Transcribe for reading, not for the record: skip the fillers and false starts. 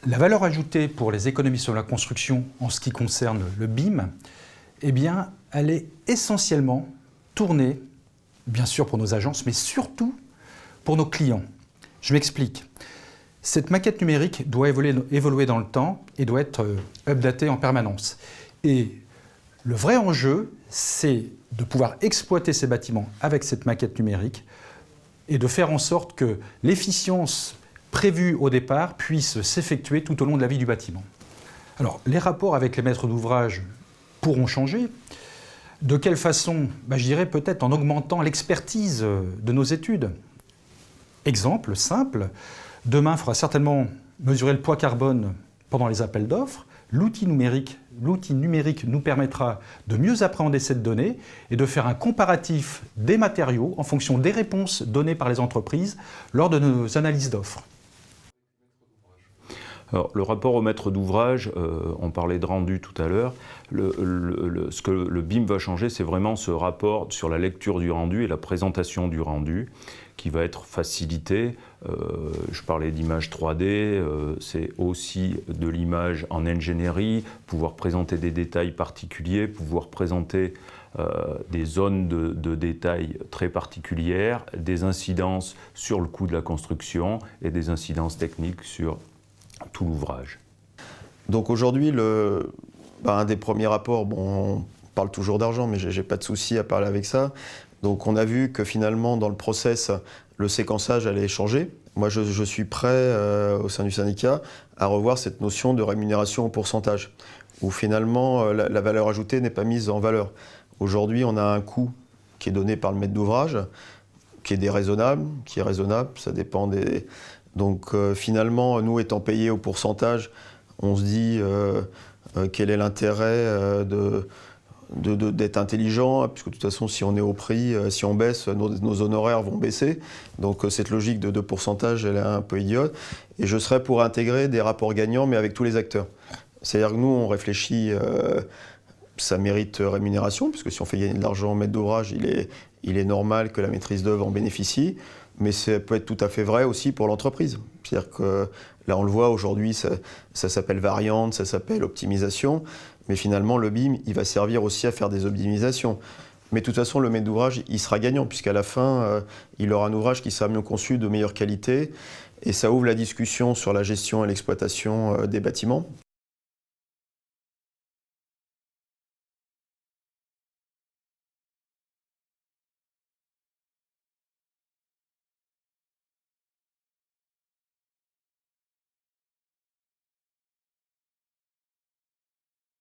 La valeur ajoutée pour les économies sur la construction en ce qui concerne le BIM, eh bien, elle est essentiellement tournée, bien sûr pour nos agences, mais surtout pour nos clients. Je m'explique. Cette maquette numérique doit évoluer dans le temps et doit être updatée en permanence. Et le vrai enjeu, c'est de pouvoir exploiter ces bâtiments avec cette maquette numérique et de faire en sorte que l'efficience prévue au départ puisse s'effectuer tout au long de la vie du bâtiment. Alors, les rapports avec les maîtres d'ouvrage pourront changer. De quelle façon? Je dirais peut-être en augmentant l'expertise de nos études. Exemple simple, demain, il faudra certainement mesurer le poids carbone pendant les appels d'offres. L'outil numérique nous permettra de mieux appréhender cette donnée et de faire un comparatif des matériaux en fonction des réponses données par les entreprises lors de nos analyses d'offres. Alors, le rapport au maître d'ouvrage, on parlait de rendu tout à l'heure, ce que le BIM va changer, c'est vraiment ce rapport sur la lecture du rendu et la présentation du rendu qui va être facilité. Je parlais d'image 3D, c'est aussi de l'image en ingénierie, pouvoir présenter des détails particuliers, pouvoir présenter des zones de détails très particulières, des incidences sur le coût de la construction et des incidences techniques sur tout l'ouvrage. Donc aujourd'hui, un des premiers rapports, on parle toujours d'argent, mais j'ai pas de souci à parler avec ça. Donc on a vu que finalement, dans le process, le séquençage allait changer. Moi, je suis prêt, au sein du syndicat, à revoir cette notion de rémunération au pourcentage, où finalement, la valeur ajoutée n'est pas mise en valeur. Aujourd'hui, on a un coût qui est donné par le maître d'ouvrage, qui est déraisonnable, ça dépend des... Donc finalement, nous étant payés au pourcentage, on se dit quel est l'intérêt d'être intelligent, puisque de toute façon, si on est au prix, si on baisse, nos honoraires vont baisser. Donc cette logique de pourcentage, elle est un peu idiote. Et je serais pour intégrer des rapports gagnants, mais avec tous les acteurs. C'est-à-dire que nous, on réfléchit, ça mérite rémunération, puisque si on fait gagner de l'argent au maître d'ouvrage, il est normal que la maîtrise d'œuvre en bénéficie. Mais ça peut être tout à fait vrai aussi pour l'entreprise. C'est-à-dire que là, on le voit aujourd'hui, ça s'appelle variante, ça s'appelle optimisation. Mais finalement, le BIM, il va servir aussi à faire des optimisations. Mais de toute façon, le maître d'ouvrage, il sera gagnant, puisqu'à la fin, il aura un ouvrage qui sera mieux conçu, de meilleure qualité. Et ça ouvre la discussion sur la gestion et l'exploitation des bâtiments.